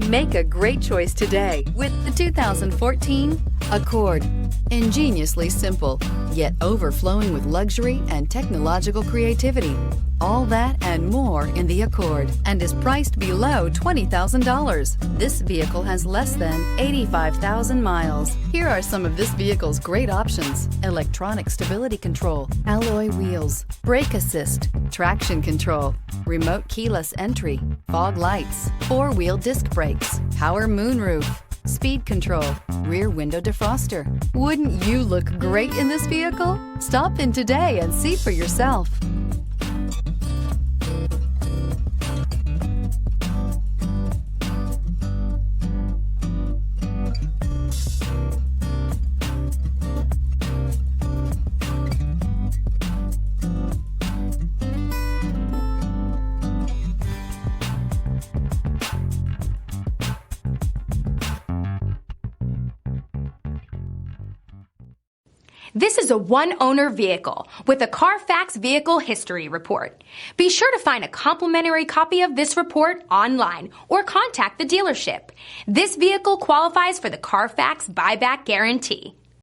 Make a great choice today with the 2014 Accord. Ingeniously simple, yet overflowing with luxury and technological creativity. All that and more in the Accord, and is priced below $20,000. This vehicle has less than 85,000 miles. Here are some of this vehicle's great options: electronic stability control, alloy wheels, brake assist, traction control, remote keyless entry, fog lights, four-wheel disc brakes, power moonroof, speed control, rear window defroster. Wouldn't you look great in this vehicle? Stop in today and see for yourself. This is a one-owner vehicle with a Carfax Vehicle History Report. Be sure to find a complimentary copy of this report online or contact the dealership. This vehicle qualifies for the Carfax Buyback Guarantee.